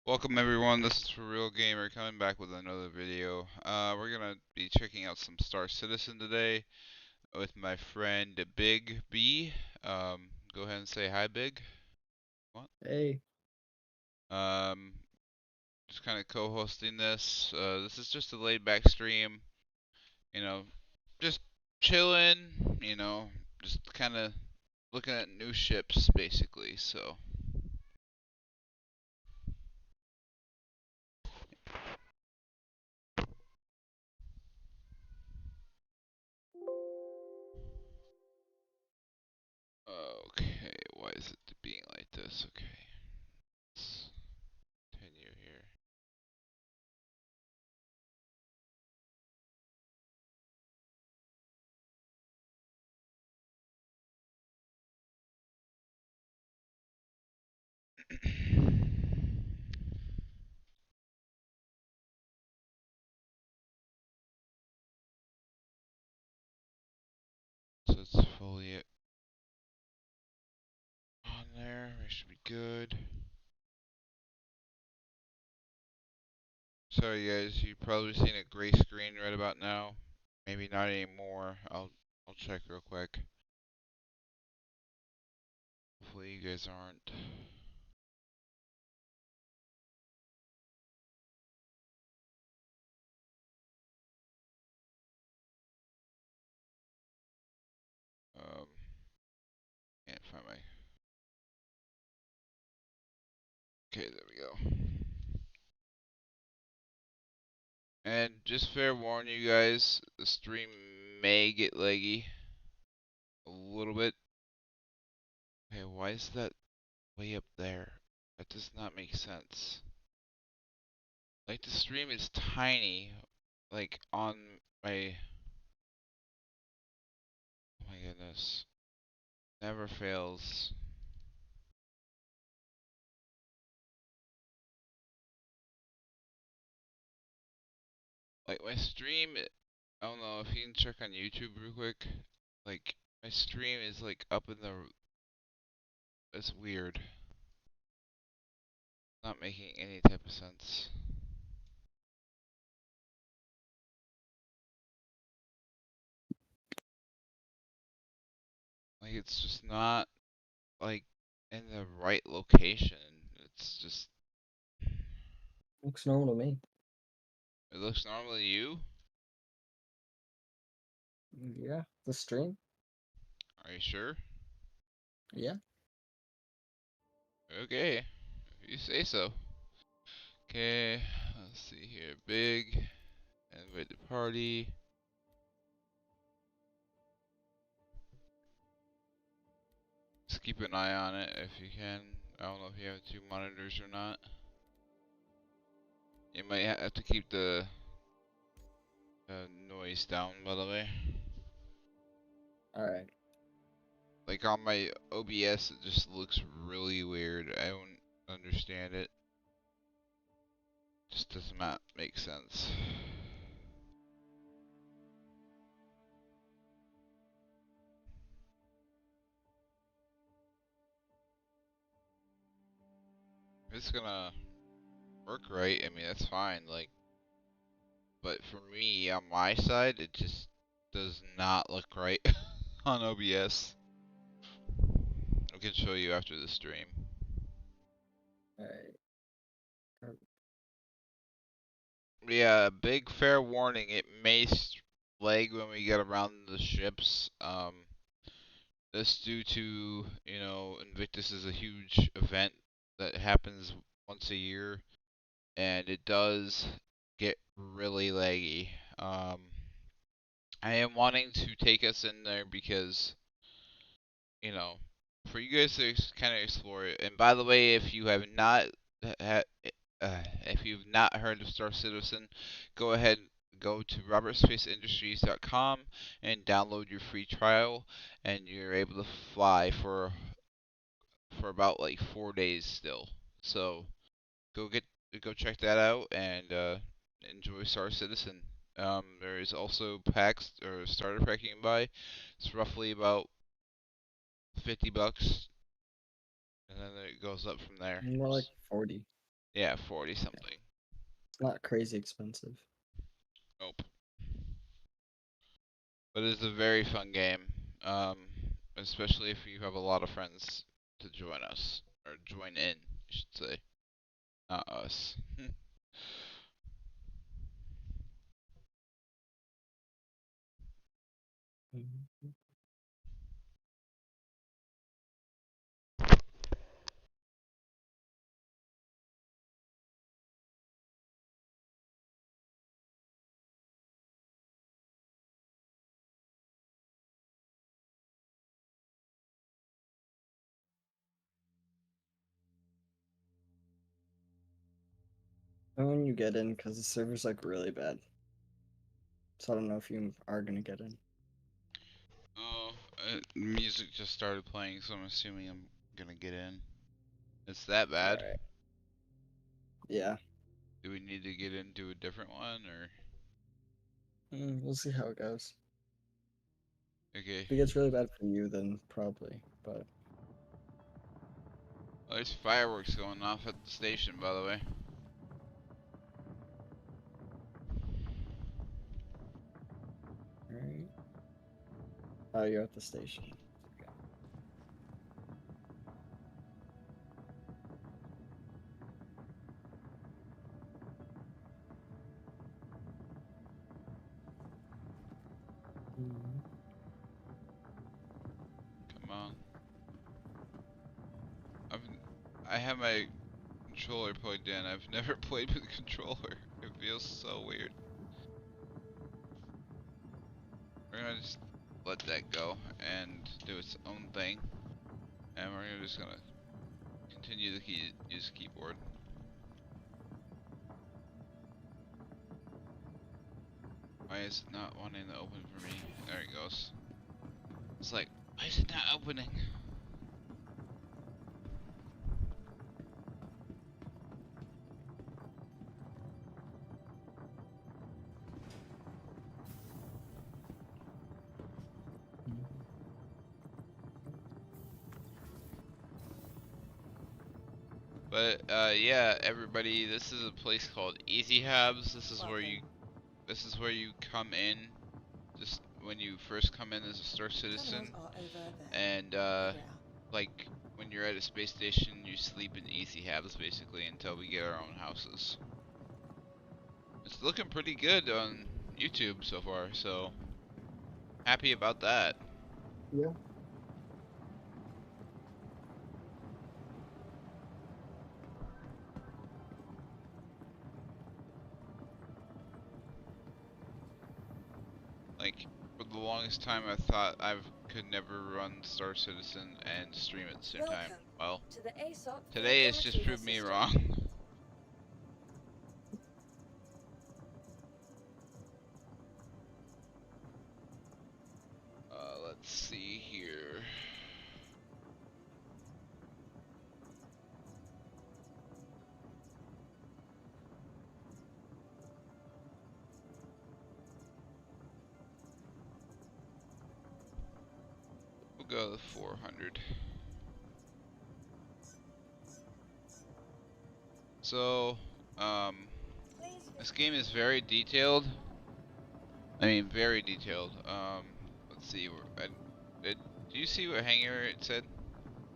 Welcome everyone, this is For Real Gamer coming back with another video. We're gonna be checking out some Star Citizen today with my friend Big B. Go ahead and say hi, Big. What? Hey, Um, just kind of co-hosting this. This is just a laid-back stream. You know, just chilling. Just kind of looking at new ships, basically. So, okay, why is it being like this? Okay, let's continue here. So it's fully on there. We should be good. Sorry guys, you've probably seen a gray screen right about now. Maybe not anymore. I'll check real quick. Hopefully you guys aren't. Um, can't find my. Okay, there we go. And just fair warn you guys, the stream may get laggy a little bit. Hey, why is that way up there? That does not make sense. Like the stream is tiny, like on my. Oh my goodness. Never fails. Like my stream, I don't know if you can check on YouTube real quick. Like my stream is like up in the. It's weird. Not making any type of sense. Like it's just not like in the right location. It's just. looks normal to me. It looks normal to you. Yeah, the stream. Are you sure? Yeah. Okay, if you say so. Okay, let's see here. Big. Invite the party. Just keep an eye on it if you can. I don't know if you have two monitors or not. You might have to keep the noise down, by the way. All right. Like on my OBS, it just looks really weird. I don't understand it. Just does not make sense. If it's gonna work right, I mean, that's fine. Like, but for me, on my side, it just does not look right on OBS. I can show you after the stream. All right. Yeah, big fair warning. It may lag when we get around the ships. This due to, Invictus is a huge event that happens once a year, and it does get really laggy. I am wanting to take us in there because, you know, for you guys to kind of explore it. And by the way, if you have not ha if you've not heard of Star Citizen, go ahead, go to robertspaceindustries.com and download your free trial, and you're able to fly for about like 4 days still. So go get go check that out and enjoy Star Citizen. There is also packs or starter pack you can buy. It's roughly about $50, and then it goes up from there. More like 40. Yeah, 40 something. It's not crazy expensive. Nope. But it's a very fun game. Um, Especially if you have a lot of friends to join us. Or join in, I should say. Not us. Mhm. And when you get in, because the server's like really bad. So I don't know if you are gonna get in. Oh, music just started playing, so I'm assuming I'm gonna get in. It's that bad? Alright. Yeah. Do we need to get into a different one, or? We'll see how it goes. Okay. If it gets really bad for you, then probably. But Well, there's fireworks going off at the station, by the way. alright. Oh, you're at the station. Mhm. Come on. I've, I have my controller plugged in. I've never played with a controller. It feels so weird. We're gonna just let that go and do its own thing. And we're just gonna continue to use keyboard. Why is it not wanting to open for me? There it goes. It's like, why is it not opening? But yeah, everybody, this is a place called Easy Habs. This is where you come in, just when you first come in as a Star Citizen, and like when you're at a space station, you sleep in Easy Habs basically until we get our own houses. It's looking pretty good on YouTube so far, so happy about that. Yeah. Like, for the longest time, I thought I could never run Star Citizen and stream at the same time. Well, To the ASOC today vehicle it's just retrieval proved me system. wrong. Let's see here. We'll go to 400. So, this game is very detailed. I mean, very detailed. Let's see. Do you see what hangar it said?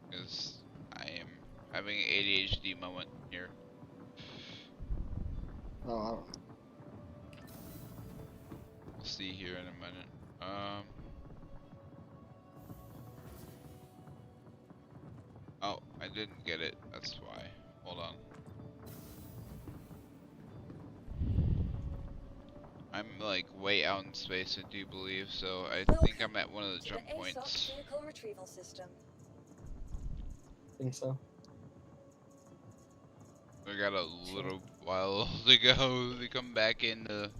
Because I am having an ADHD moment here. Oh, I don't know. We'll see here in a minute. Oh, I didn't get it. That's why. Hold on. I'm like way out in space, I do believe, so I think I'm at one of the To jump the ASOC points. vehicle retrieval system. Think so. We got a Sure. little while to go to come back in the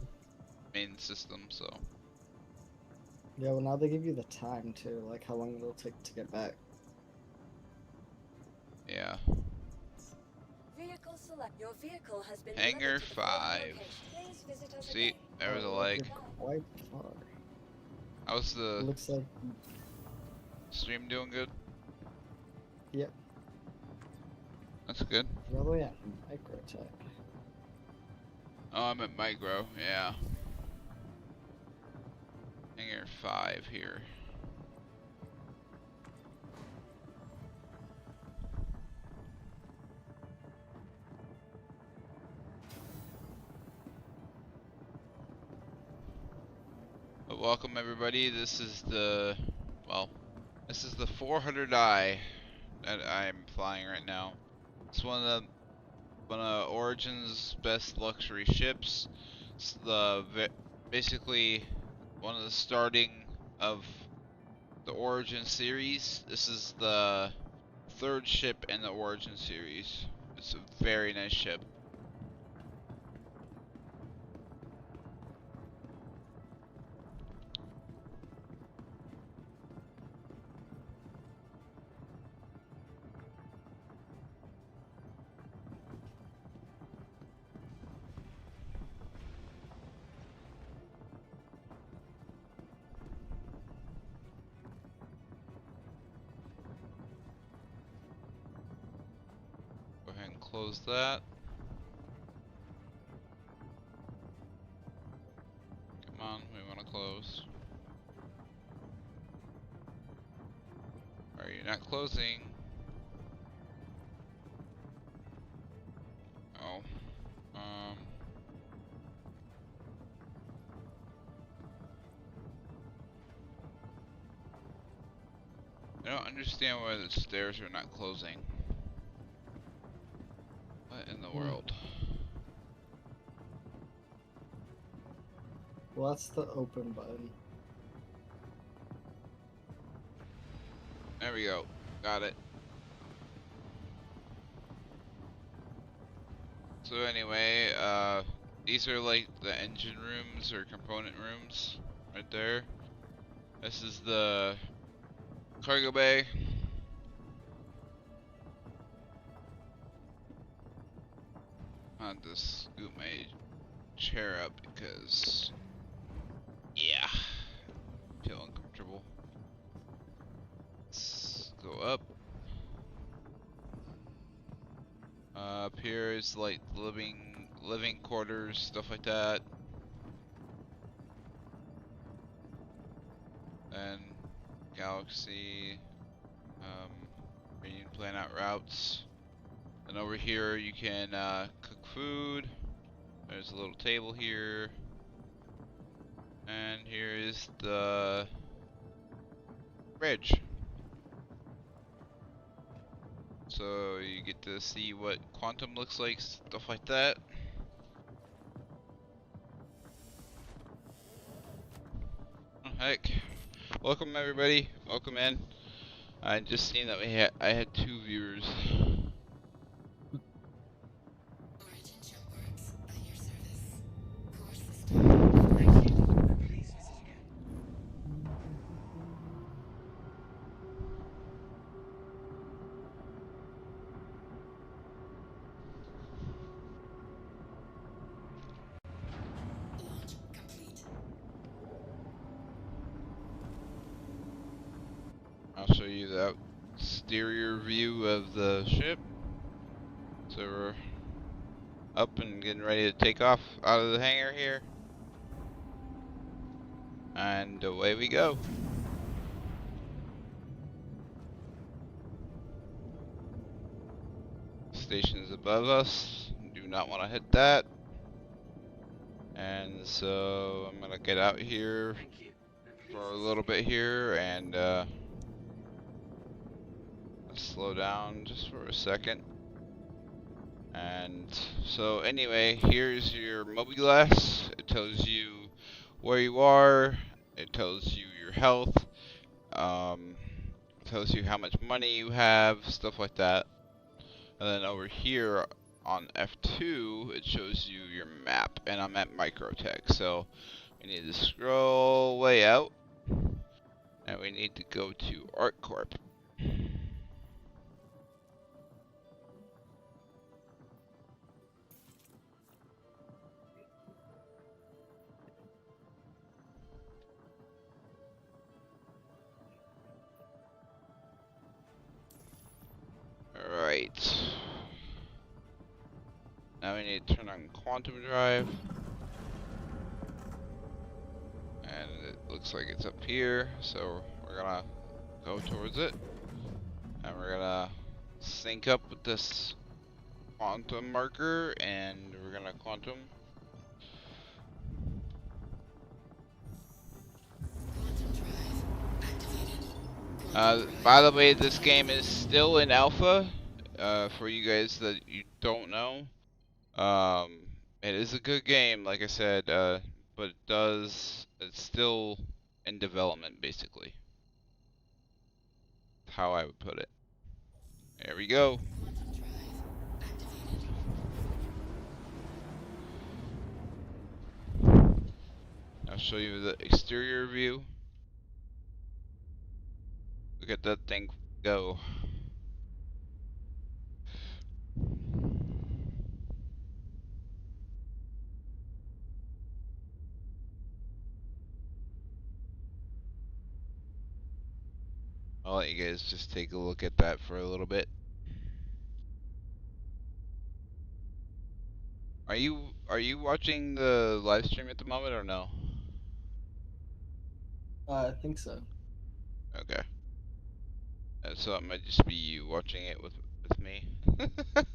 main system, so. Yeah, well now they give you the time too, like how long it'll take to get back. Yeah. Vehicle select. Your vehicle has been Hangar delivered to the following 5. location. Please visit us See, again. there was a Oh, like lag. you're quite far. How's the Looks like, stream doing good? yep. That's good. You're all the way at microtech. Oh, I'm at micro, yeah. Hangar 5 here. But welcome everybody. This is the 400i that I'm flying right now. It's one of Origin's best luxury ships. It's basically one of the starting of the Origin series. This is the third ship in the Origin series. It's a very nice ship. Go ahead and close that. Come on, we want to close. Are you not closing? Oh. I don't understand why the stairs are not closing. What in the world? Well, that's the open button. There we go. Got it. So anyway, these are like the engine rooms or component rooms right there. This is the cargo bay. I had to scoot my chair up because, yeah, I feel uncomfortable. Let's go up. Up here is like living quarters, stuff like that. Then Galaxy, where you can plan out routes. And over here you can cook food. There's a little table here. And here is the bridge. So you get to see what quantum looks like, stuff like that. Oh, heck. Welcome everybody. Welcome in. I just seen that I had 2 viewers. Origin jump works at your service. Core system. Thank you. Please visit again. Launch complete. I'll show you the exterior view of the ship. So we're up and getting ready to take off out of the hangar here. And away we go. Station is above us. Do not want to hit that. And so I'm gonna get out here Thank you. for a little bit here and slow down just for a second. And so anyway, here's your mobiGlass. It tells you where you are. It tells you your health. Tells you how much money you have, stuff like that. And then over here on F2, it shows you your map. And I'm at Microtech, so we need to scroll way out. And we need to go to ArtCorp. Alright. Now we need to turn on quantum drive. And it looks like it's up here, so we're gonna go towards it. And we're gonna sync up with this quantum marker, and we're gonna quantum. Quantum drive activated. By the way, this game is still in alpha. For you guys that you don't know, it is a good game, like I said. But it's still in development, basically. How I would put it. There we go. Quantum drive activated. I'll show you the exterior view. Look at that thing go. I'll let you guys just take a look at that for a little bit. Are you watching the live stream at the moment or no? I think so. Okay. So it might just be you watching it with me. I'm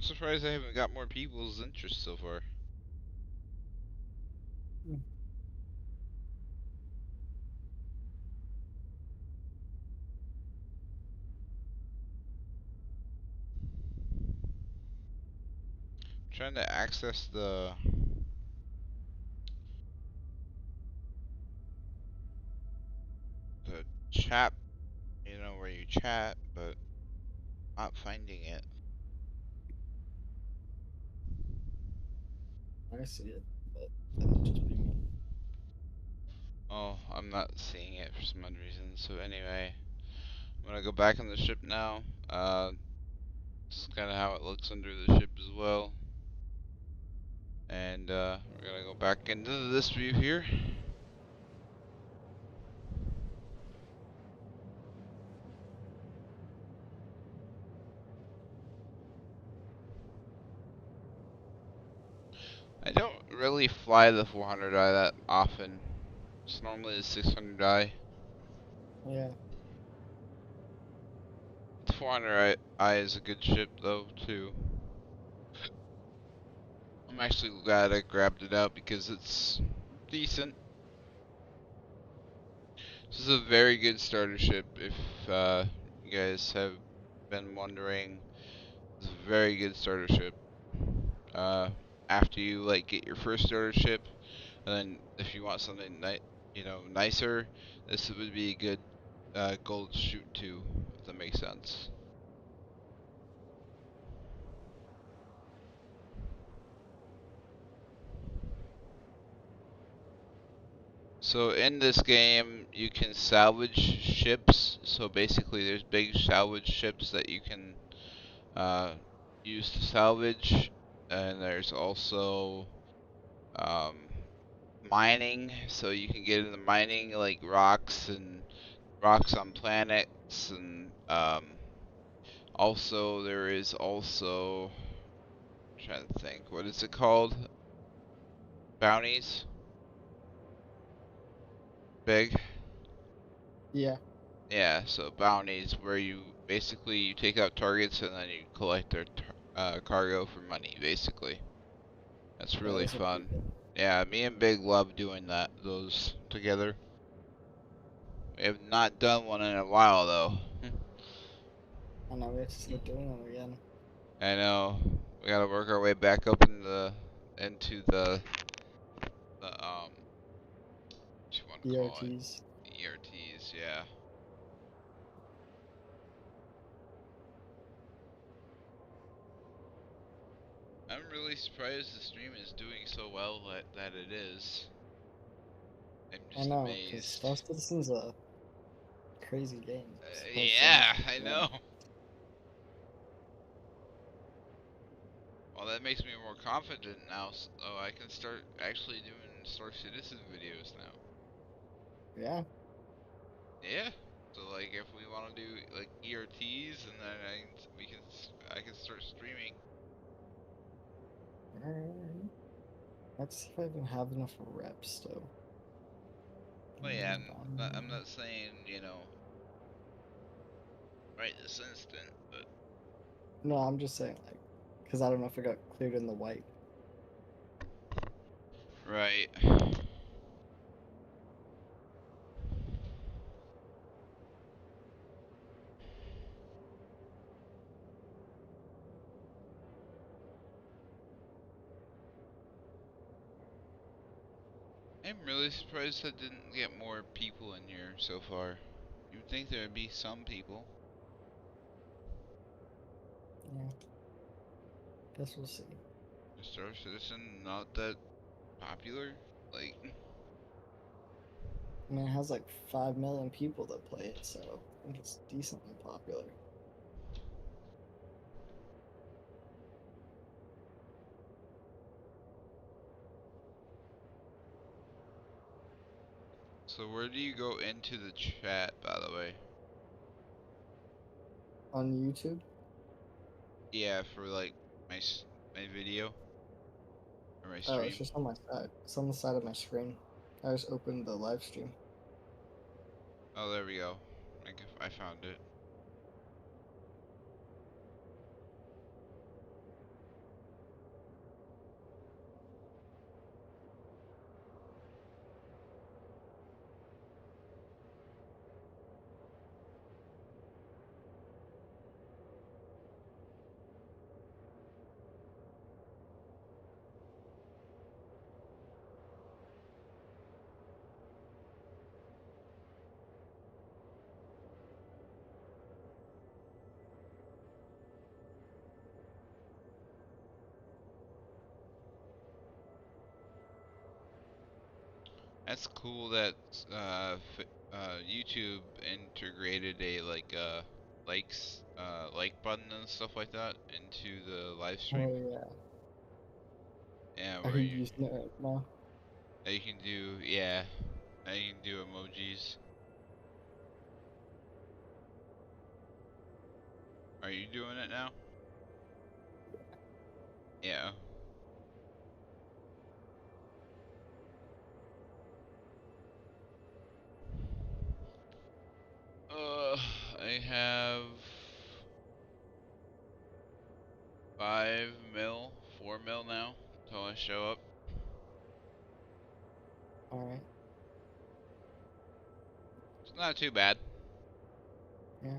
surprised I haven't got more people's interest so far. Mm. Trying to access the chat, where you chat, but not finding it. I see it, but that might just be me. Oh, I'm not seeing it for some odd reason. So anyway, I'm gonna go back on the ship now. This is kind of how it looks under the ship as well. And we're gonna go back into this view here. I don't really fly the 400i that often. It's normally the 600i. Yeah. The 400i is a good ship though too. I'm actually glad I grabbed it out because it's decent. This is a very good starter ship. If you guys have been wondering, it's a very good starter ship. Uh, After you get your first starter ship, and then if you want something nicer, this would be a good gold shoot too, if that makes sense. So in this game, you can salvage ships. So basically, there's big salvage ships that you can uh, use to salvage, and there's also um, mining. So you can get into mining like rocks on planets, and also there is also I'm trying to think, what is it called? Bounties. Big. Yeah. Yeah, so bounties where you take out targets and then you collect their cargo for money, basically. That's Yeah, really those are pretty fun. good. Yeah, me and Big love doing those together. We have not done one in a while though. I know we have to start doing them again. I know. We gotta work our way back up into the what you want to call it? ERTs. ERTs, yeah. I'm really surprised the stream is doing so well that it is. I'm I just know, because amazed. Star Citizen's a crazy game. Has so much Yeah, I going on. know. Well, that makes me more confident now, so I can start actually doing Star Citizen videos now. Yeah. Yeah, So like if we want to do like ERTs, and then I can start streaming. Alright. Let's see if I even have enough reps though. Well, yeah, and I'm not saying right this instant, but No, I'm just saying like, because I don't know if it got cleared in the white. right. I'm really surprised I didn't get more people in here so far. You'd think there would be some people. Yeah, guess we'll see. Star Citizen not that popular. Like, I mean, it has like 5 million people that play it, so I think it's decently popular. so where do you go into the chat, by the way? On YouTube? Yeah, for like my my video or my Oh, it's stream. just on my side. It's on the side of my screen. I just opened the live stream. Oh, there we go. I found it. That's cool that YouTube integrated a like button and stuff like that into the live stream. Oh yeah, Yeah, I where can use it right now. you can do yeah, now you can do emojis. Are you doing it now? Yeah. I have 5 mil, 4 mil now until I show up. All right. It's not too bad. Yeah.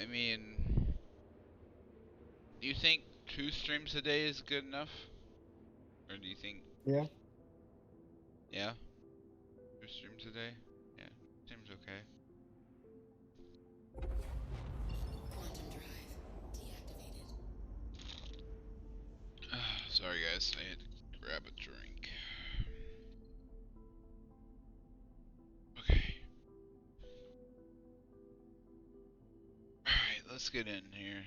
I mean, do you think 2 streams a day is good enough? Or do you think, Yeah. yeah, 2 streams a day? Yeah, seems okay. Quantum drive deactivated. Sorry guys, I had to grab a drink. Okay. Alright, let's get in here.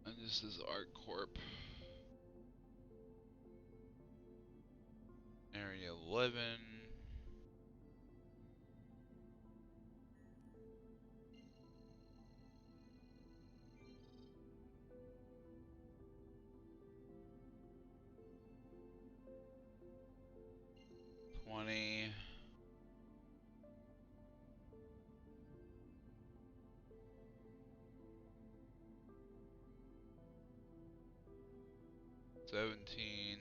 And this is ArcCorp. Area 11. '20. '17.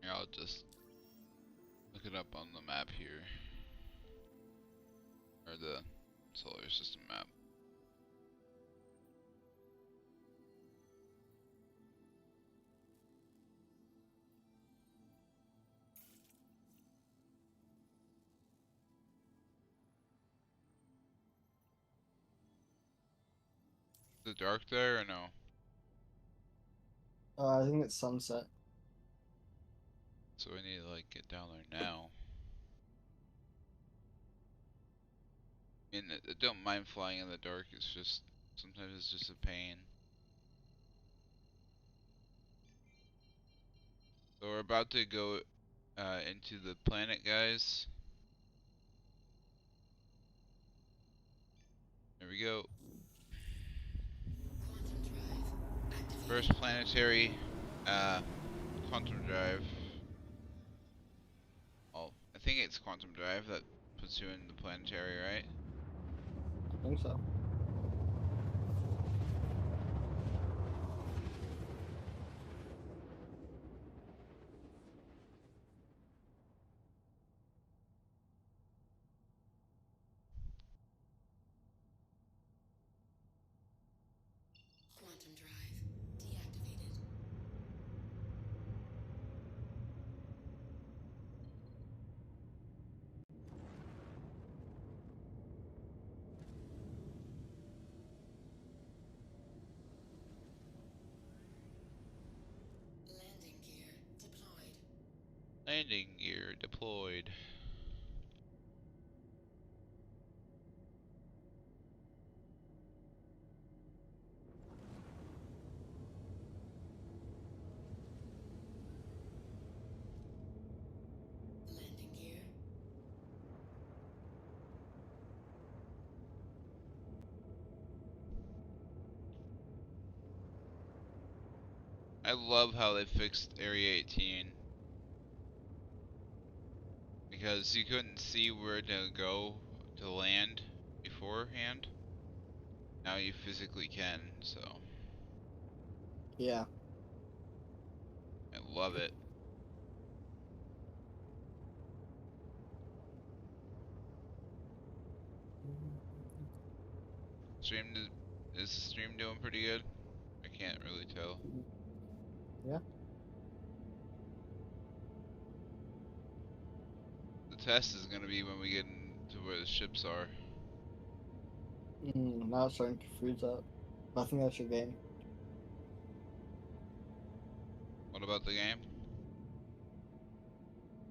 Here, I'll just look it up on the map here. Or the solar system map. Is it dark there or no? I think it's sunset. So we need to like get down there now. I mean, I don't mind flying in the dark. It's just sometimes it's just a pain. So we're about to go into the planet, guys. There we go. Quantum drive activated. First planetary quantum drive. Oh, I think it's quantum drive that puts you in the planetary, right? I think so. Quantum drive deactivated. Landing gear deployed. Landing gear deployed. Landing gear. I love how they fixed Area 18 because you couldn't see where to go to land beforehand. Now you physically can, so Yeah. I love it. Stream is the stream doing pretty good? I can't really tell. Yeah. The test is gonna be when we get into where the ships are. Now it's starting to freeze up. I think that's your game. What about the game?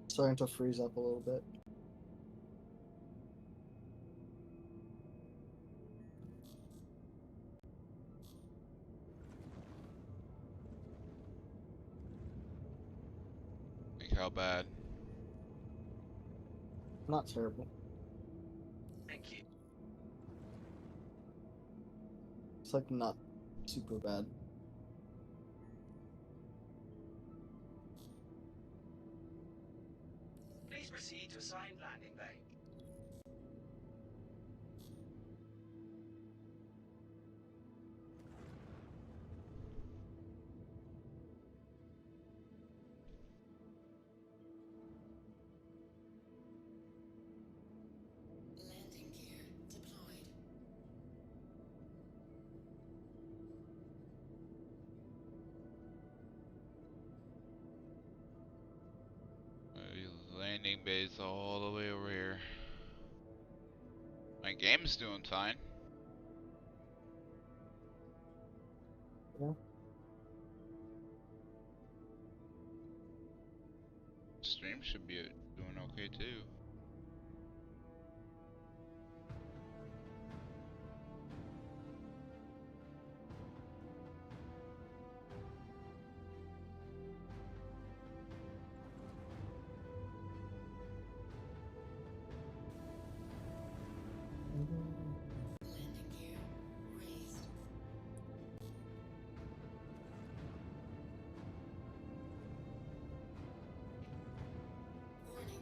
It's starting to freeze up a little bit. Like how bad? Not terrible. Thank you. It's like not super bad. Please proceed to assigned landing bay. Landing gear deployed. Landing base all the way over here. My game's doing fine. Yeah. Stream should be doing okay too. Landing gear raised. Warning.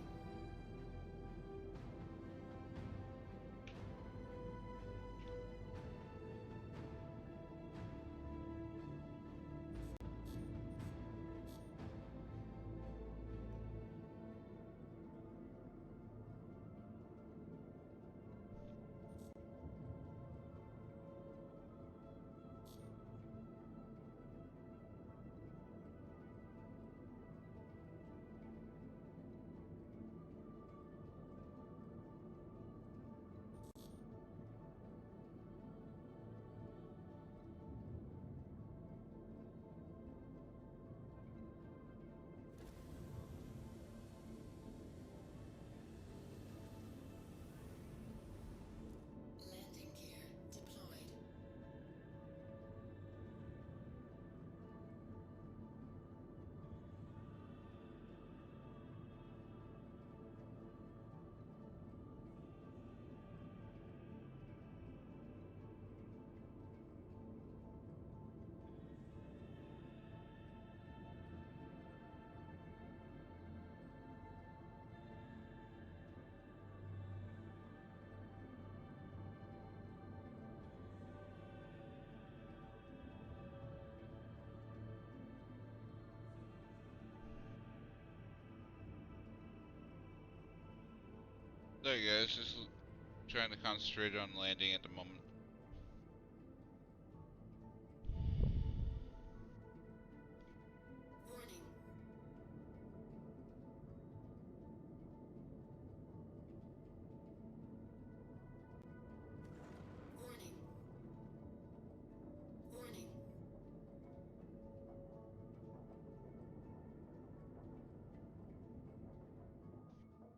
Sorry guys, just trying to concentrate on landing at the moment. Warning. Warning. Warning.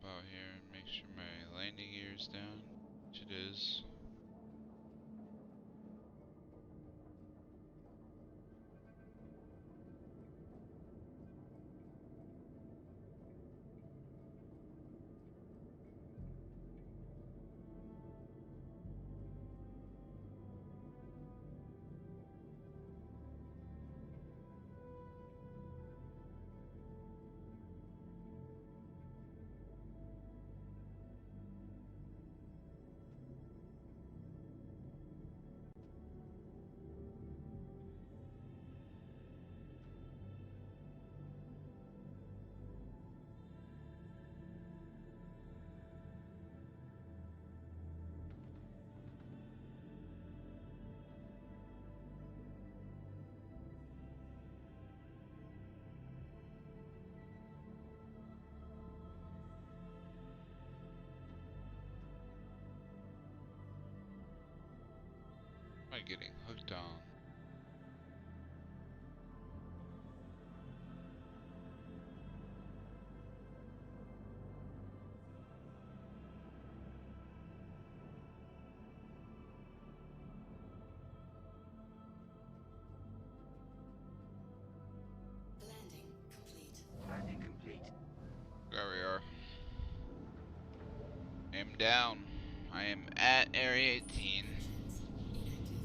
About here and make sure my landing gear is down, which it is. Am I getting hooked on? Landing complete. Landing complete. There we are. I am down. I am at Area 18. Functions inactive.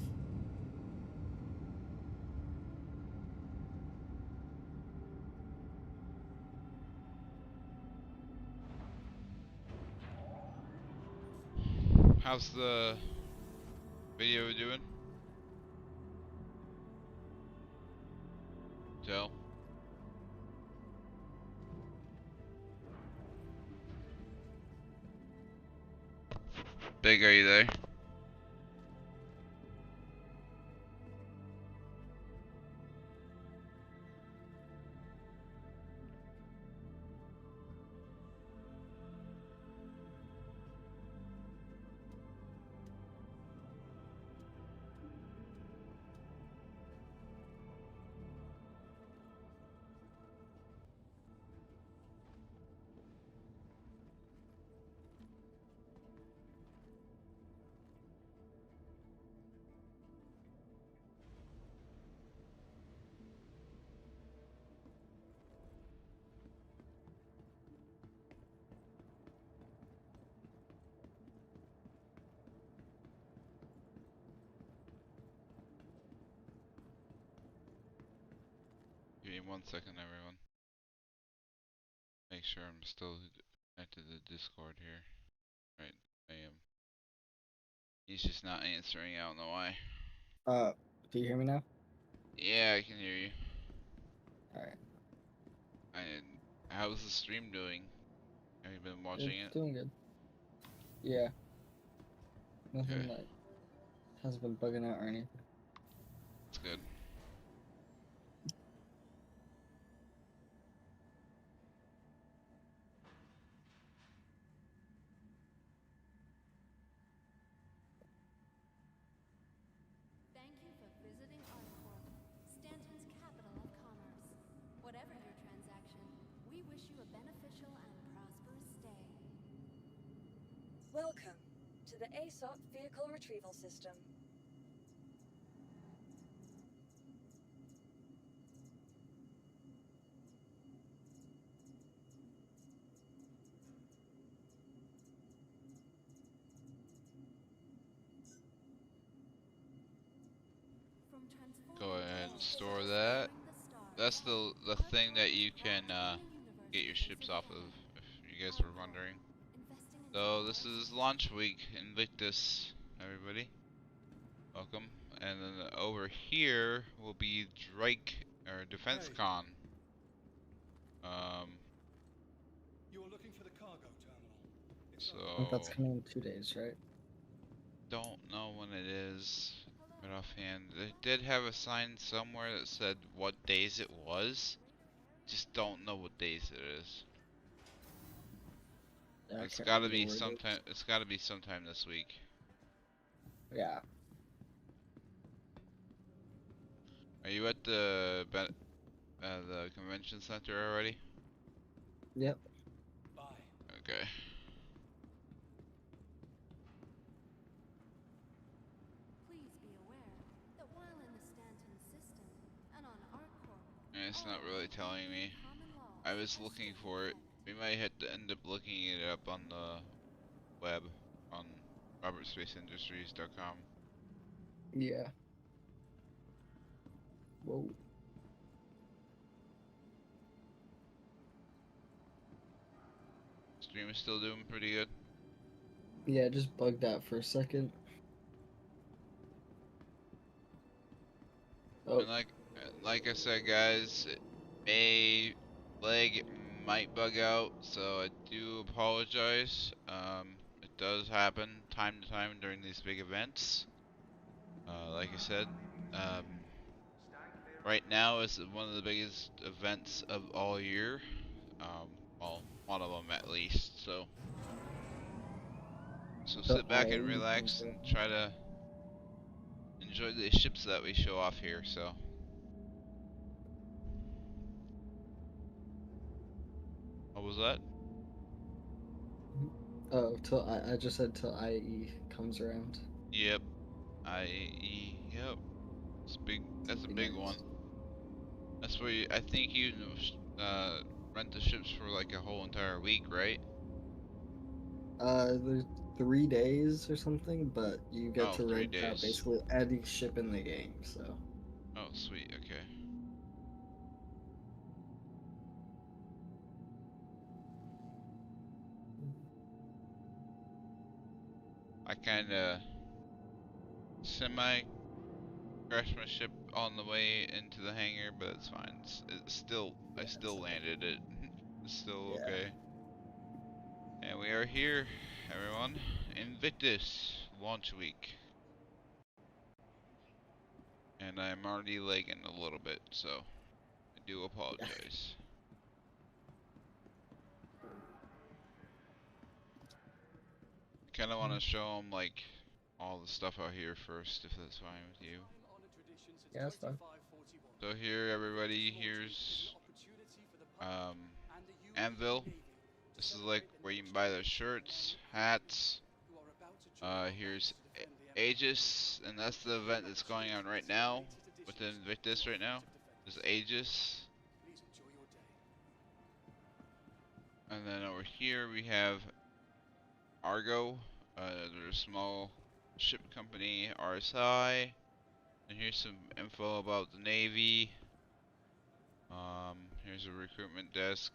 How's the video doing? Tell. Big, are you there? Give me 1 second, everyone. Make sure I'm still connected to the Discord here. Right, I am. He's just not answering. I don't know why. Do you hear me now? Yeah, I can hear you. Alright. And how's the stream doing? Have you been watching It's it? doing good. Yeah. Nothing Okay. like hasn't been bugging out or anything. That's good. Thank you for visiting Arcorp, Stanton's capital of commerce. Whatever your transaction, we wish you a beneficial and prosperous stay. Welcome to the ASOP Vehicle Retrieval System. From Go transforming ahead and worlds to store that. exploring the stars, That's the thing that you can get your ships off of, if you guys were wondering. investing in So this technology. is launch week, Invictus, everybody. Welcome. And then over here will be Drake or Defense Hey. Con. You are looking for the cargo terminal. I think that's So coming in 2 days, right? don't know when it is right offhand. They did have a sign somewhere that said what days it was. Just don't know what days it is. Yeah, I It's can't gotta remember be where it sometime. is. It's gotta be sometime this week. Yeah. Are you at the convention center already? Yep. Bye. Okay. Please be aware that while in the Stanton system and on ArcCorp, It's all not really telling me. common laws I was are looking still in for it. effect. We might have to end up looking it up on the web on robertspaceindustries.com. Yeah. Whoa. Stream is still doing pretty good. Yeah, it just bugged out for a second. Oh, And like I said, guys, leg might bug out, so I do apologize. It does happen time to time during these big events. Like I said, um, right now is one of the biggest events of all year. Um, well, one of them at least. So the sit back and IE comes relax and around. try to enjoy the ships that we show off here. So, what was that? Oh, till I just said till IE comes around. Yep, IE. Yep, it's big. That's a Be big one. nice. That's where I think you rent the ships for like a whole entire week, right? There's 3 days or something, but you get Oh, to three rent out days. basically any ship in the game. So Oh, sweet. Okay. I kind of semi crashed my ship on the way into the hangar, but it's fine. It's still, I yeah, it's still okay. landed it. It's still Yeah. okay. And we are here, everyone. Invictus launch week. And I'm already lagging a little bit, so I do Yeah. apologize. I kind of want to show them like all the stuff out here first, if that's fine with you. Yeah, that's fine. So here, everybody, here's Anvil. This is like where you can buy their shirts, hats. Here's Aegis, and that's the event that's going on right now with Invictus right now. There's Aegis. And then over here we have Argo. They're a small ship company, RSI. And here's some info about the Navy. Here's a recruitment desk.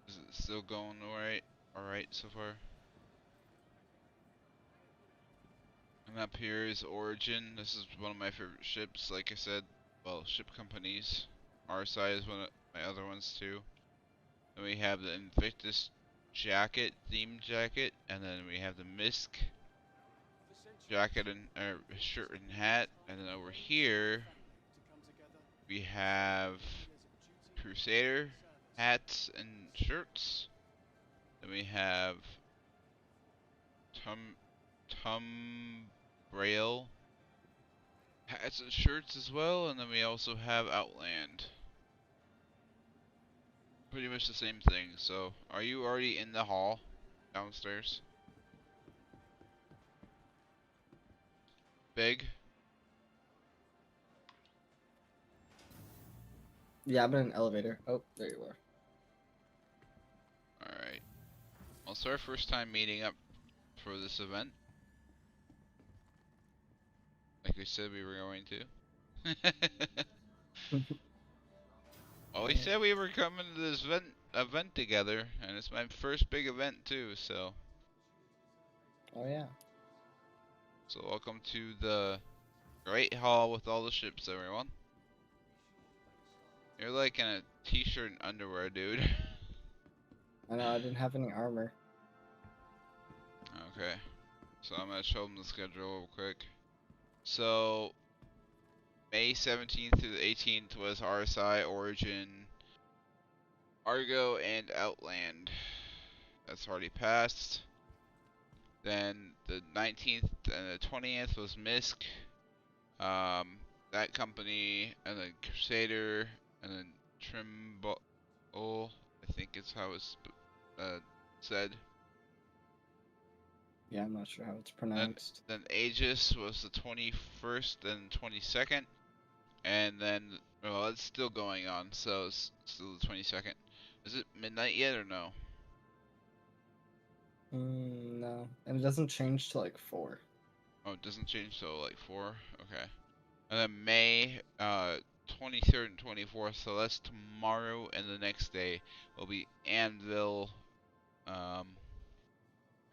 Is it still going alright? Alright so far. And up here is Origin. This is one of my favorite ships, like I said. Well, ship companies. RSI is one of my other ones too. Then we have the Invictus jacket, theme jacket, and then we have the Misk jacket and shirt and hat, and then over here we have Crusader hats and shirts. Then we have Tum Braille hats and shirts as well, and then we also have Outland. Pretty much the same thing. So, are you already in the hall downstairs? Big? Yeah, I'm in an elevator. Oh, there you are. Alright. Well, it's our first time meeting up for this event. Like we said we were going to. Well, we said we were coming to this event together, and it's my first big event too, so. Oh yeah. So welcome to the Great Hall with all the ships, everyone. You're like in a t-shirt and underwear, dude. I know I didn't have any armor. Okay. So I'm gonna show them the schedule real quick. So May 17th through the 18th was RSI, Origin, Argo, and Outland. That's already passed. Then the 19th and the 20th was MISC. That company, and then Crusader, and then Trimble, I think it's how it's said. Yeah, I'm not sure how it's Then pronounced. then Aegis was the 21st and 22nd, and then well, it's still going on, so it's still the 22nd. Is it midnight yet or no? No, and it doesn't change to like 4. Oh, it doesn't change till like 4. Okay. And then May 23rd and 24th, so that's tomorrow, and the next day will be Anvil um,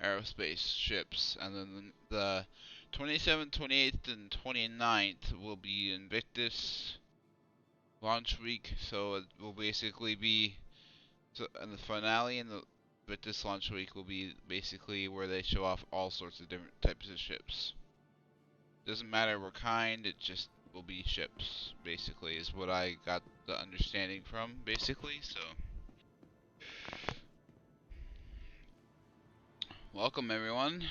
aerospace ships, and then the 27th, 28th, and 29th will be Invictus launch week. So it will basically be, so, and the finale and the Invictus launch week will be basically where they show off all sorts of different types of ships. Doesn't matter what kind, it just will be ships, basically, is what I got the understanding from, basically, so. Welcome, everyone.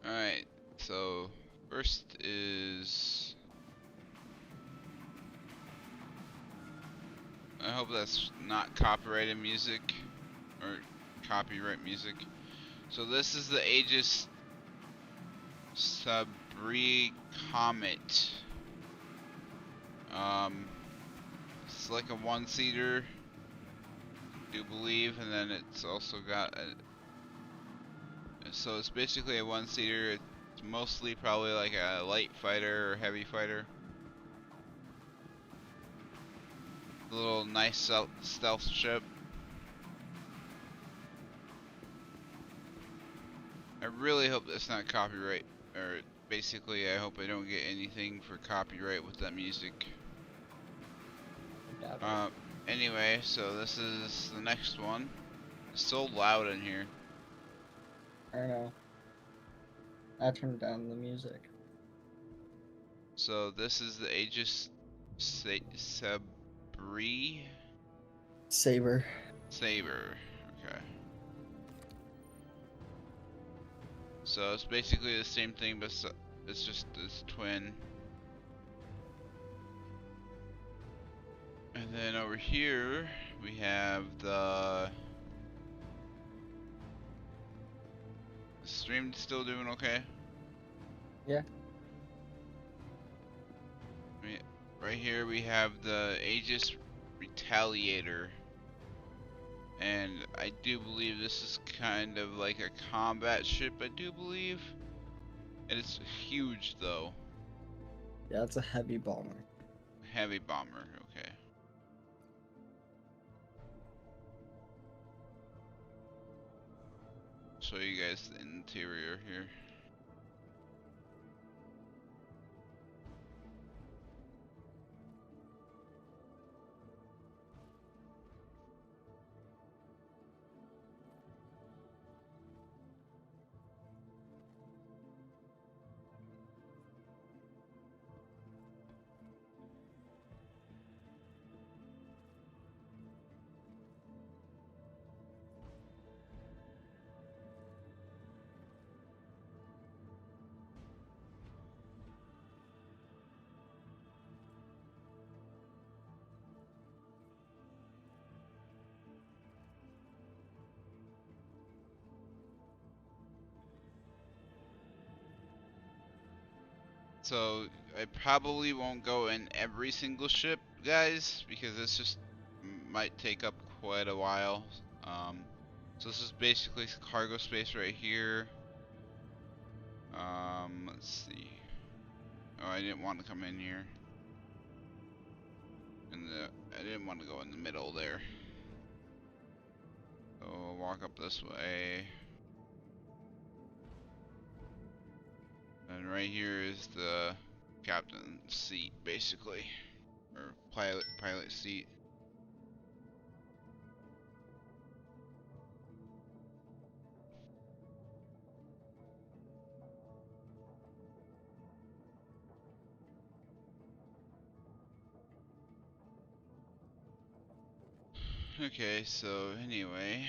Alright, so, first is... I hope that's not copyrighted music, or copyright music. So this is the Aegis Sabri Comet. It's like a one-seater, I do believe, and then it's also got a... So it's basically a one-seater. It's mostly probably like a light fighter or heavy fighter. A little nice stealth ship. I really hope that's not copyright, or basically I hope I don't get anything for copyright with that music. Anyway, so this is the next one. It's so loud in here. I don't know. I turned down the music. So this is the Aegis Sabri Saber. Saber. Okay. So it's basically the same thing, but it's just this twin. And then over here we have the stream still doing okay? Yeah. Right here we have the Aegis Retaliator. And I do believe this is kind of like a combat ship, I do believe. And it's huge though. Yeah, it's a heavy bomber. Heavy bomber, okay. Show you guys the interior here. So I probably won't go in every single ship, guys, because this just might take up quite a while. So this is basically cargo space right here. Let's see. Oh, I didn't want to come in here. And I didn't want to go in the middle there. So we'll walk up this way. And right here is the captain's seat, basically. Or pilot seat. Okay, so anyway.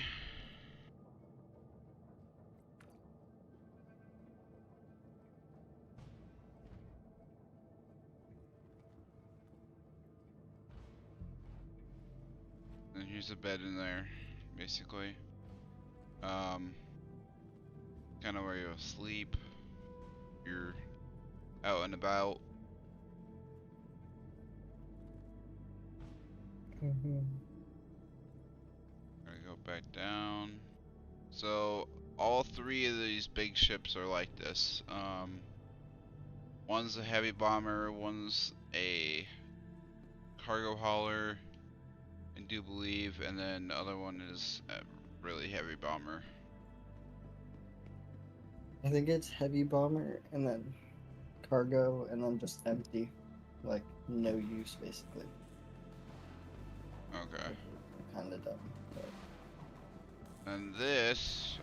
And here's a bed in there, basically. Kind of where you'll sleep. You're out and about. Mm-hmm. Gonna go back down. So all three of these big ships are like this. One's a heavy bomber, one's a cargo hauler, I do believe, and then the other one is a really heavy bomber. I think it's heavy bomber and then cargo and then just empty. Like, no use, basically. Okay. Kinda dumb. But... And this,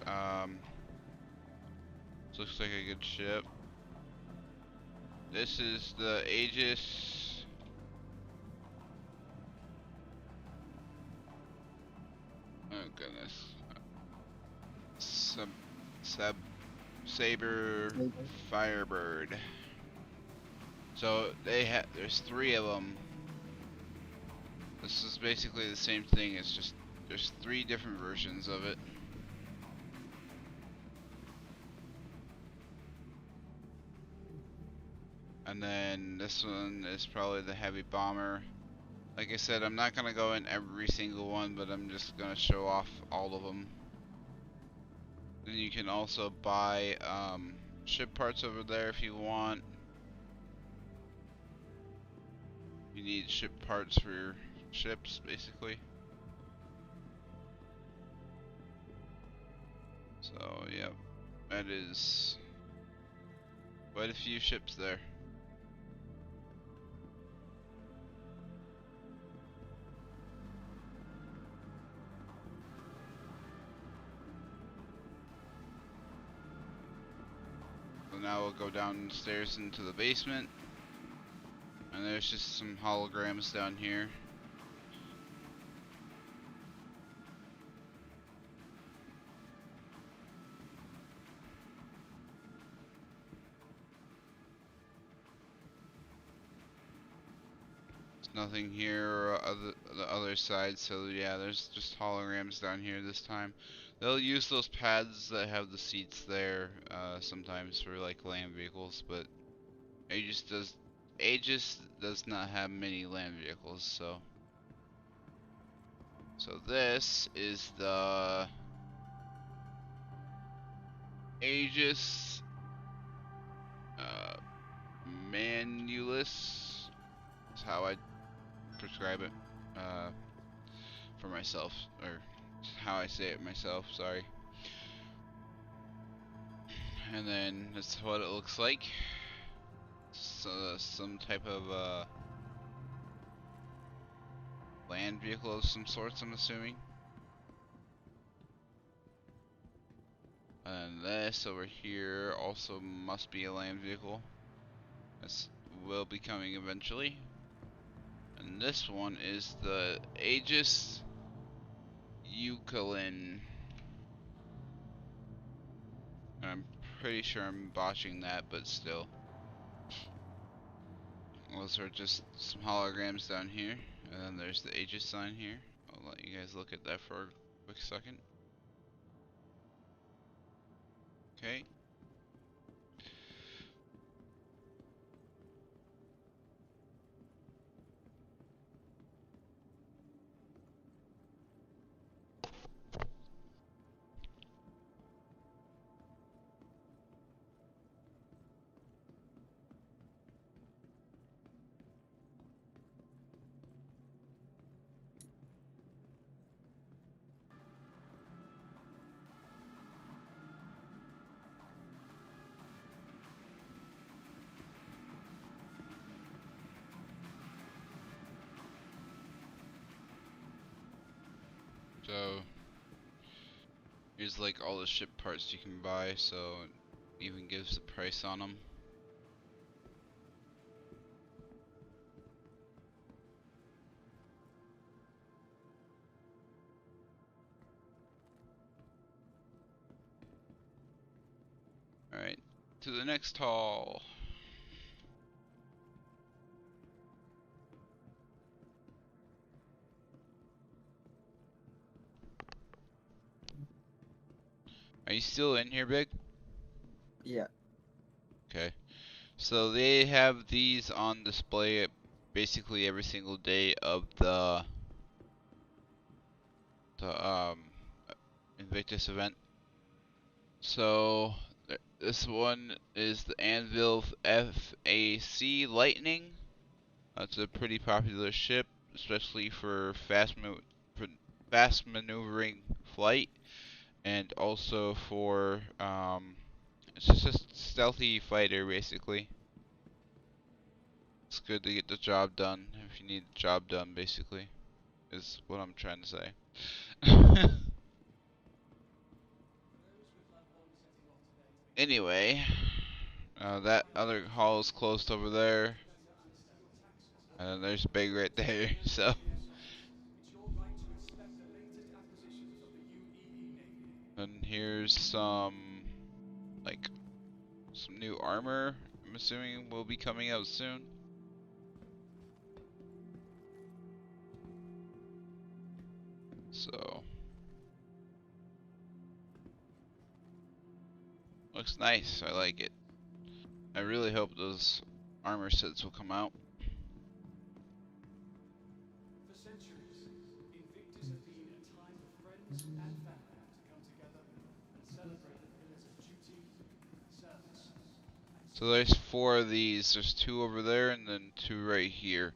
looks like a good ship. This is the Aegis. Oh goodness. Saber Firebird. So there's three of them. This is basically the same thing. It's just there's three different versions of it. And then this one is probably the heavy bomber. Like I said, I'm not gonna go in every single one, but I'm just gonna show off all of them. Then you can also buy ship parts over there if you want. You need ship parts for your ships, basically. So, yep, that is quite a few ships there. So now we'll go downstairs into the basement. And there's just some holograms down here. There's nothing here or the other side, so yeah, there's just holograms down here this time. They'll use those pads that have the seats there sometimes for like land vehicles, but Aegis does not have many land vehicles, so this is the Aegis Manulus. Is how I prescribe it for myself, or how I say it myself. Sorry. And then that's what it looks like. So some type of land vehicle of some sorts, I'm assuming. And this over here also must be a land vehicle. This will be coming eventually. And this one is the Aegis Euclid. I'm pretty sure I'm botching that, but still. Those are just some holograms down here. And then there's the Aegis sign here. I'll let you guys look at that for a quick second. Okay. So here's like all the ship parts you can buy, so it even gives the price on them. Alright, to the next hall. Are you still in here, Big? Yeah. Okay. So they have these on display basically every single day of the Invictus event. So this one is the Anvil FAC Lightning. That's a pretty popular ship, especially for fast maneuvering flight, and also for it's just a stealthy fighter basically. It's good to get the job done if you need the job done, basically, is what I'm trying to say. Anyway, that other hall is closed over there. And there's Big right there, so. And here's some, like, some new armor, I'm assuming will be coming out soon. So. Looks nice, I like it. I really hope those armor sets will come out. For centuries, Invictus have been a time for friends and family to come together and celebrate the pillars of duty, service, and So there's 4 of these. There's 2 over there and then 2 right here.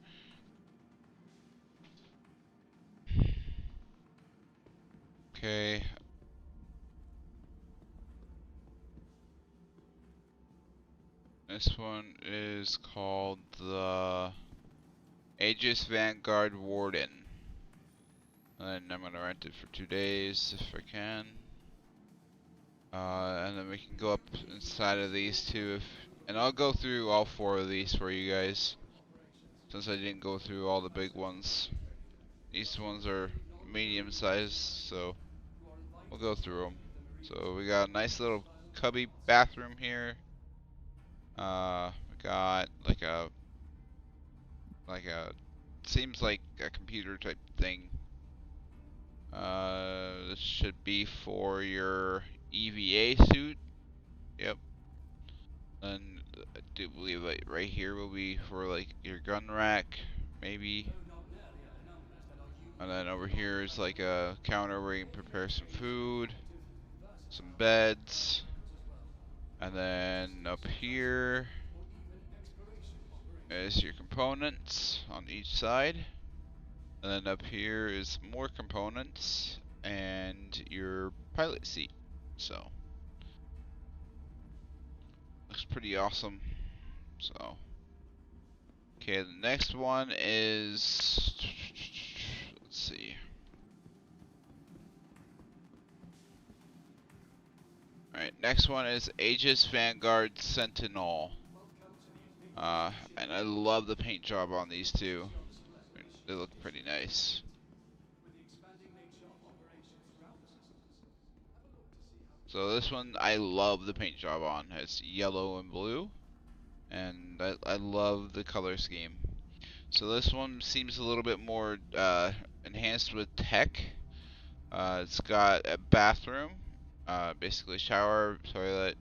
Okay. This one is called the Aegis Vanguard Warden. And I'm gonna rent it for 2 days if I can. And then we can go up inside of these two, and I'll go through all 4 of these for you guys, since I didn't go through all the big ones. These ones are medium sized, so we'll go through them. So we got a nice little cubby bathroom here. We got like a seems like a computer type thing. This should be for your EVA suit. Yep. And I do believe like right here will be for like your gun rack, maybe. And then over here is like a counter where you can prepare some food, some beds. And then up here is your components on each side. And then up here is more components and your pilot seat. So looks pretty awesome. So okay, the next one is, let's see. Alright, next one is Aegis Vanguard Sentinel. And I love the paint job on these two. I mean, they look pretty nice. So this one, I love the paint job on. It's yellow and blue, and I love the color scheme. So this one seems a little bit more enhanced with tech. It's got a bathroom, basically shower, toilet,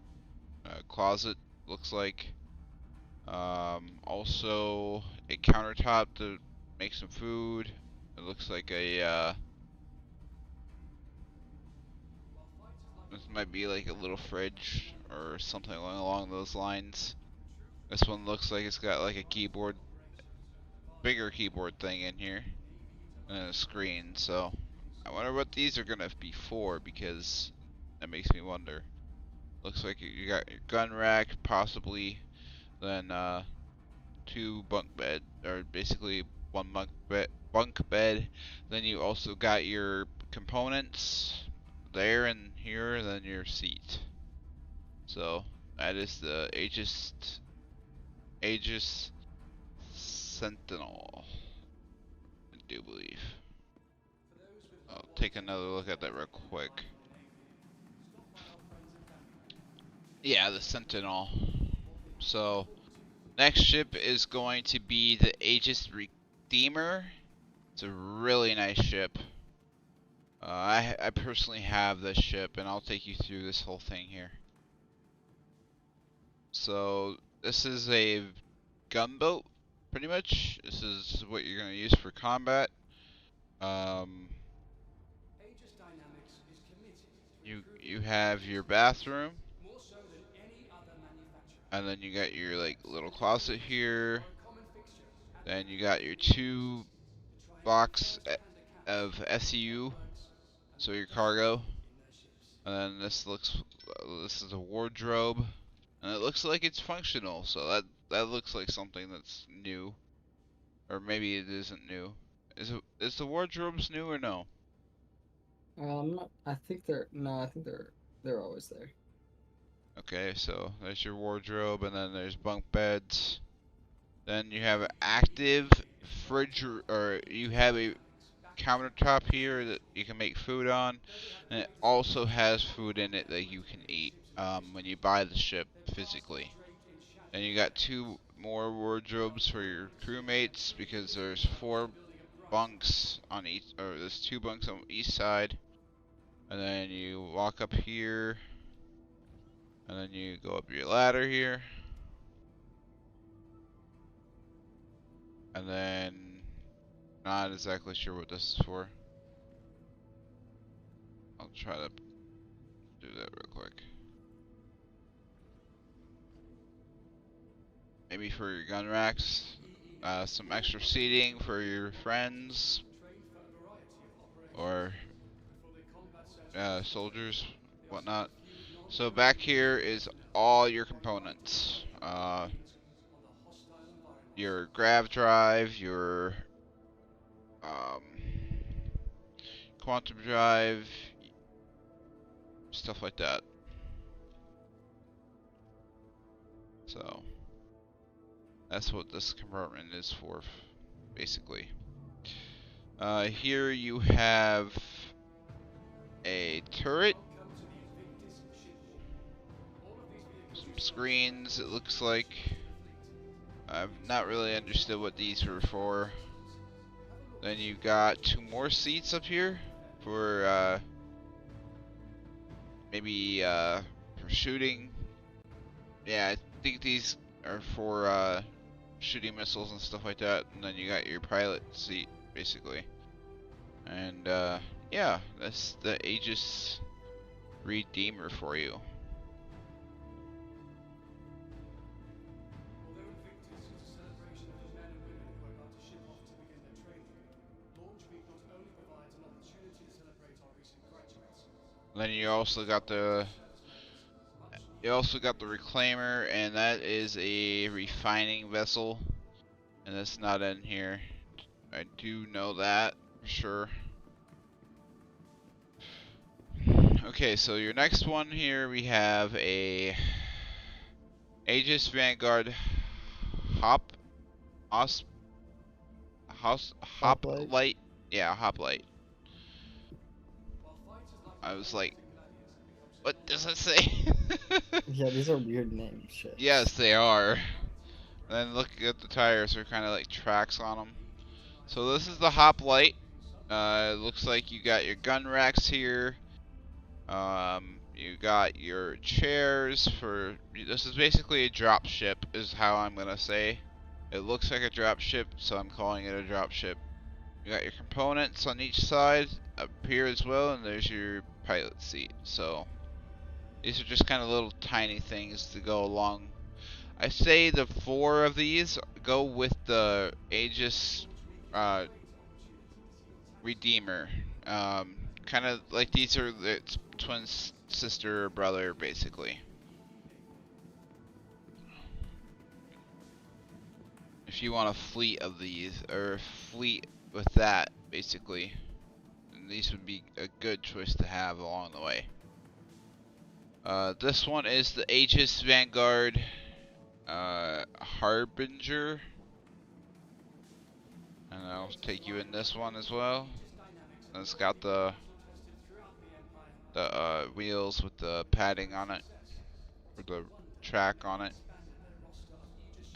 closet, looks like. Also a countertop to make some food. It looks like a this might be like a little fridge or something along those lines. This one looks like it's got like a keyboard, bigger keyboard thing in here, and a screen. So I wonder what these are gonna be for, because that makes me wonder. Looks like you got your gun rack, possibly, then 2 bunk bed, or basically 1 bunk bed. Then you also got your components there and here, and then your seat. So that is the Aegis Sentinel, I do believe. I'll take another look at that real quick. Yeah, the Sentinel. So next ship is going to be the Aegis Redeemer. It's a really nice ship. I personally have this ship, and I'll take you through this whole thing here. So this is a gunboat, pretty much. This is what you're gonna use for combat. Um, Aegis Dynamics is committed to you improving have your bathroom, more so than any other manufacturer. and then you got your like little closet here. Are a common fixture at Then the you got your Aegis. 2 The triumphant box first panda caps of SEU, works and so your the cargo. in their ships. And then this is a wardrobe, and it looks like it's functional. So that looks like something that's new, or maybe it isn't new. Is the wardrobes new or no? I'm not. I think they're no. I think they're always there. Okay, so there's your wardrobe, and then there's bunk beds. Then you have an active fridge, or you have a countertop here that you can make food on, and it also has food in it that you can eat when you buy the ship physically. Then you got 2 more wardrobes for your crewmates, because there's 4 bunks on each, or there's 2 bunks on each side. And then you walk up here, and then you go up your ladder here, and then not exactly sure what this is for. I'll try to do that real quick. Maybe for your gun racks, some extra seating for your friends or soldiers, whatnot. So back here is all your components. Your grav drive, your um, quantum drive, stuff like that. So that's what this compartment is for, basically. Here you have a turret, some screens, it looks like. I've not really understood what these were for. Then you got 2 more seats up here for maybe for shooting. Yeah, I think these are for shooting missiles and stuff like that. And then you got your pilot seat, basically. And yeah, that's the Aegis Redeemer for you. Although Invictus is a celebration of the men and women who are about to ship off to begin their training, Launch Week not only provides an opportunity to celebrate our recent graduates, Then you also got the reclaimer, and that is a refining vessel, and that's not in here. I do know that for sure. Okay, so your next one here, we have a Aegis Vanguard Hoplite? Hoplite. Yeah, Hoplite. while fighters like I the was Vanguard like, and Gladiator become what does it say? Yeah, these are weird name ships. Yes, they are. Then look at the tires, they're kind of like tracks on them. So this is the Hoplite. It looks like you got your gun racks here. You got your chairs for. This is basically a drop ship, is how I'm gonna say. It looks like a drop ship, so I'm calling it a drop ship. You got your components on each side up here as well, and there's your pilot seat. So these are just kind of little tiny things to go along. I say the 4 of these go with the Aegis Redeemer. Kind of like these are the twin sister or brother, basically. If you want a fleet of these, or a fleet with that, basically, then and these would be a good choice to have along the way. This one is the Aegis Vanguard Harbinger, and I'll take you in this one as well. And it's got the wheels with the padding on it, or the track on it.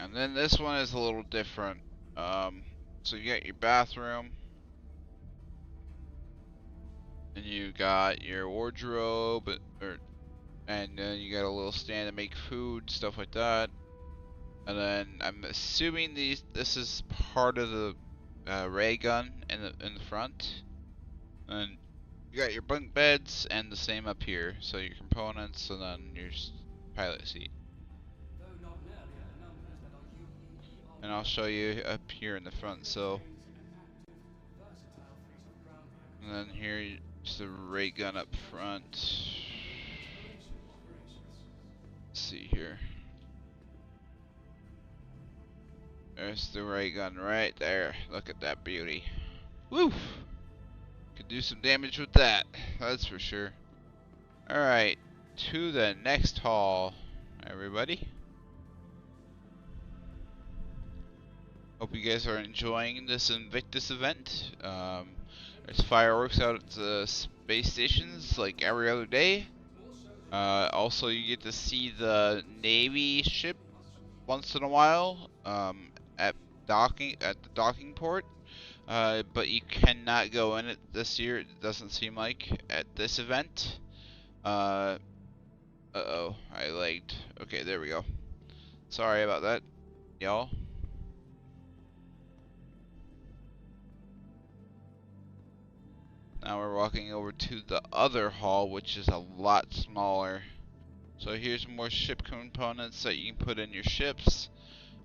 And then this one is a little different. So you got your bathroom, and you got your wardrobe, and then you got a little stand to make food, stuff like that. And then I'm assuming this is part of the ray gun in the front. And you got your bunk beds and the same up here. So your components and then your pilot seat. And I'll show you up here in the front. So, and then here's the ray gun up front. Let's see here. There's the ray gun right there. Look at that beauty. Woo! Could do some damage with that, that's for sure. Alright, to the next hall, everybody. Hope you guys are enjoying this Invictus event. There's fireworks out at the space stations like every other day. Also, you get to see the Navy ship once in a while at the docking port. But you cannot go in it this year. It doesn't seem like at this event. Uh-oh, I lagged. Okay, there we go. Sorry about that, y'all. Now we're walking over to the other hall, which is a lot smaller. So here's more ship components that you can put in your ships.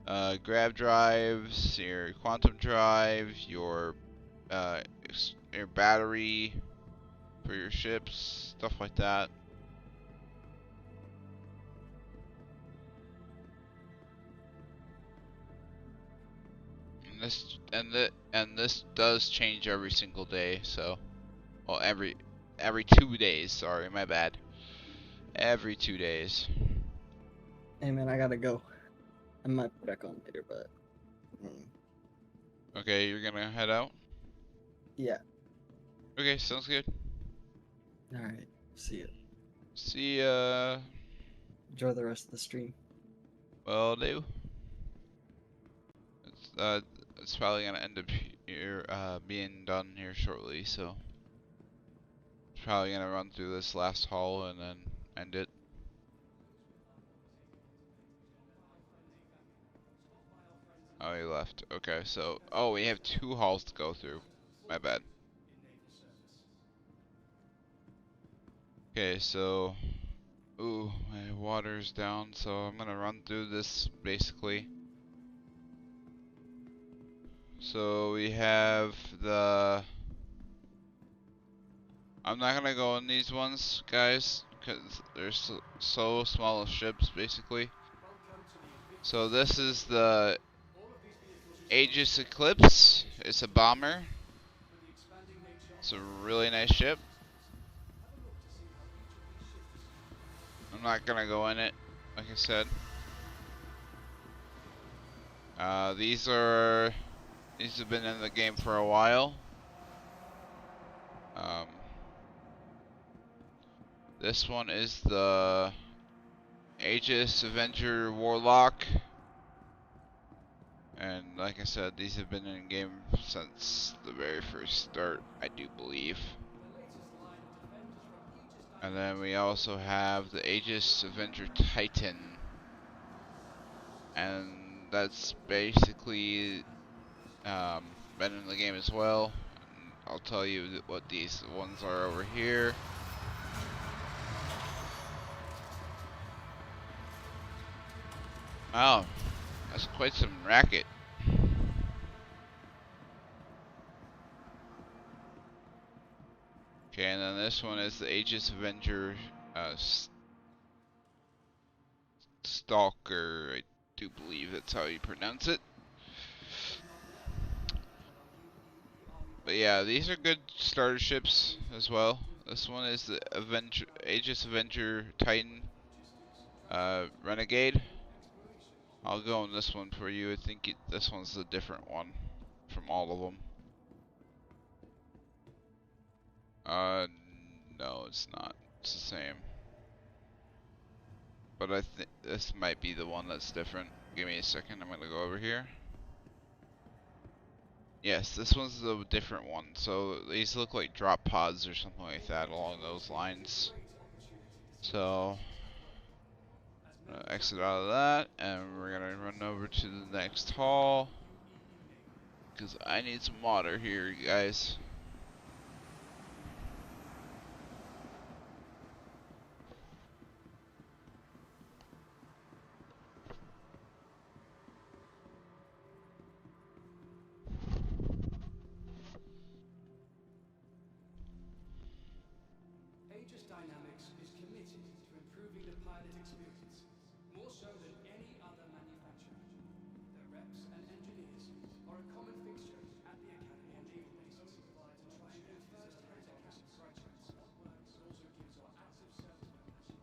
Grav drives, your quantum drive, your battery for your ships, stuff like that. And this does change every single day, so well every 2 days, sorry, my bad. Every 2 days. Hey man, I gotta go. I might be back on later, but Okay, you're gonna head out? yeah. Okay, sounds good. All right. See ya. See ya. Enjoy the rest of the stream. Will do. It's probably gonna end up here, being done here shortly, so probably gonna run through this last hall and then end it. Oh, he left. Okay, so we have 2 halls to go through. My bad. Okay, so ooh, my water's down, so I'm gonna run through this basically. So we have the. I'm not gonna go in these ones, guys, because they're so small of ships, basically. So this is the Aegis Eclipse. It's a bomber. It's a really nice ship. I'm not gonna go in it, like I said. These have been in the game for a while. This one is the Aegis Avenger Warlock. And like I said, these have been in game since the very first start, I do believe. And then we also have the Aegis Avenger Titan. And that's basically been in the game as well. And I'll tell you what these ones are over here. Wow, that's quite some racket. Okay, and then this one is the Aegis Avenger Stalker. I do believe that's how you pronounce it. But yeah, these are good starter ships as well. This one is the Avenger, Aegis Avenger Titan Renegade. I'll go on this one for you. I think this one's a different one from all of them. No, it's not. It's the same. But I think this might be the one that's different. Give me a second. I'm gonna go over here. Yes, this one's a different one. So these look like drop pods or something like that along those lines. So exit out of that, and we're gonna run over to the next hall because I need some water here, you guys. Aegis Dynamics is committed to improving the pilot experience, more so than any other manufacturer. Their reps and engineers are a common fixture at the Academy and naval bases to try and get first-hand accounts of graduates what works and also gives our active service members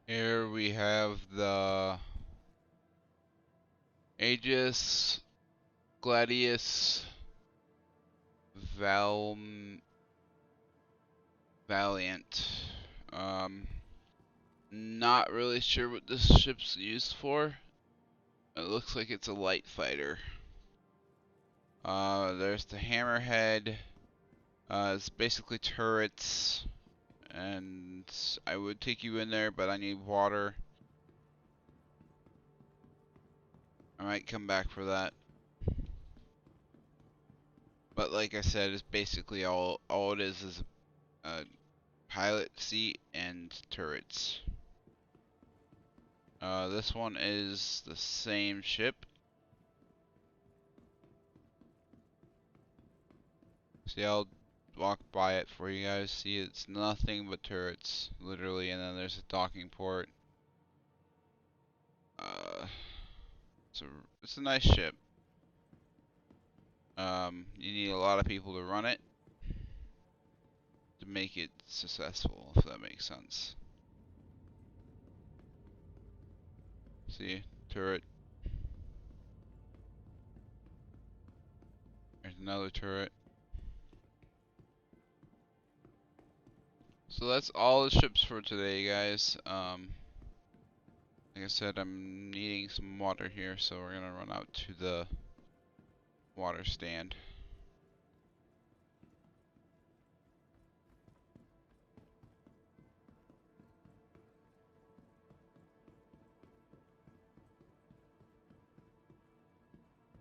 Here we have the Aegis Gladius Val Valiant. Not really sure what this ship's used for. It looks like it's a light fighter. There's the hammerhead. It's basically turrets, and I would take you in there, but I need water. I might come back for that. But like I said, it's basically all it is a pilot seat and turrets. This one is the same ship. See, I'll walk by it for you guys. See, it's nothing but turrets, literally, and then there's a docking port. Uh, it's a nice ship. You need a lot of people to run it to make it successful, if that makes sense. See, turret. There's another turret. So that's all the ships for today, guys. Like I said, I'm needing some water here, so we're gonna run out to the water stand.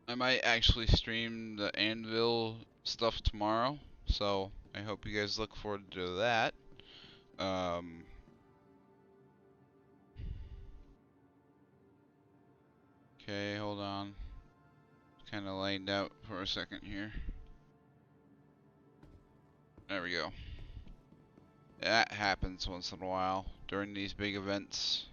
I might actually stream the anvil stuff tomorrow, so I hope you guys look forward to that. Okay, hold on. Kind of laid out for a second here. There we go. That happens once in a while during these big events.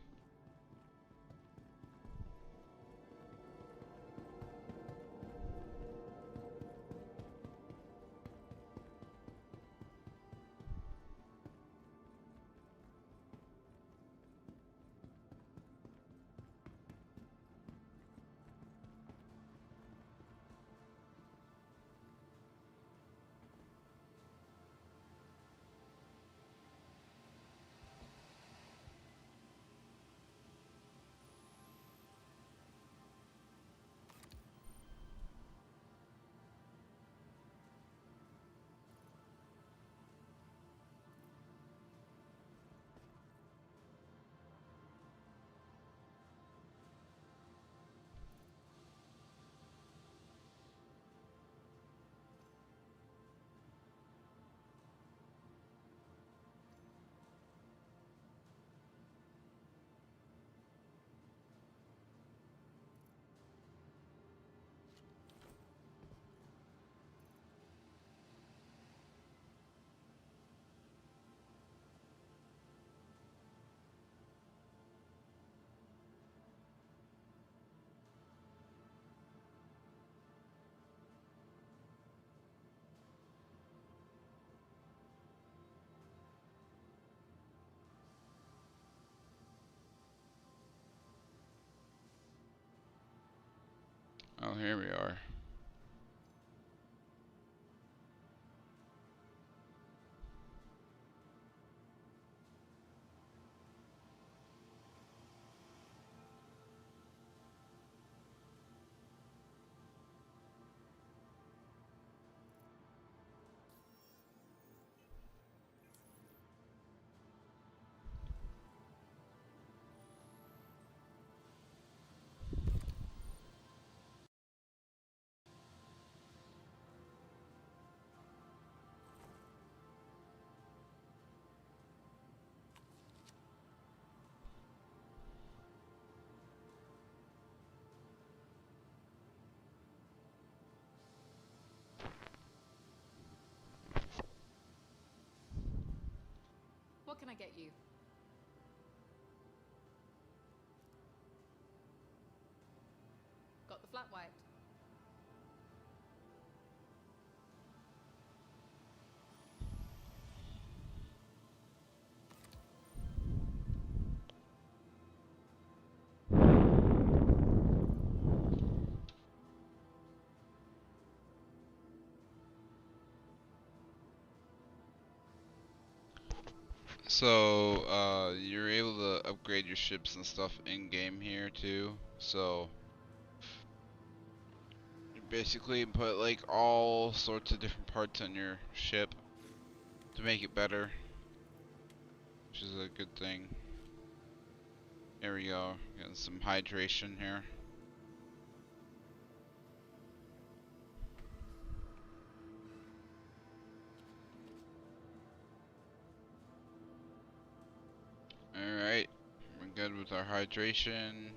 Oh, here we are. What can I get you? Got the flat white. So, you're able to upgrade your ships and stuff in game here too. So, you basically put like all sorts of different parts on your ship to make it better, which is a good thing. Here we go, getting some hydration here. Alright, we're good with our hydration.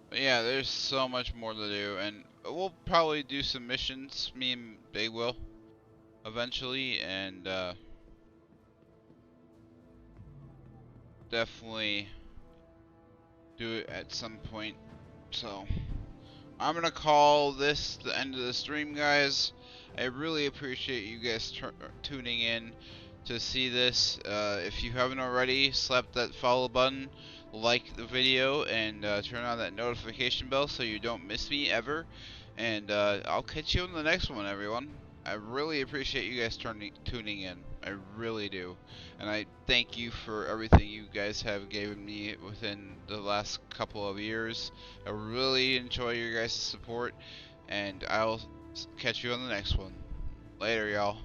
But yeah, there's so much more to do, and we'll probably do some missions, me and Big will, eventually, and definitely do it at some point. So, I'm gonna call this the end of the stream, guys. I really appreciate you guys tuning in to see this. If you haven't already, slap that follow button, like the video, and turn on that notification bell so you don't miss me ever. And I'll catch you on the next one, everyone. I really appreciate you guys tuning in. I really do. And I thank you for everything you guys have given me within the last couple of years. I really enjoy your guys' support, and I'll catch you on the next one. Later, y'all.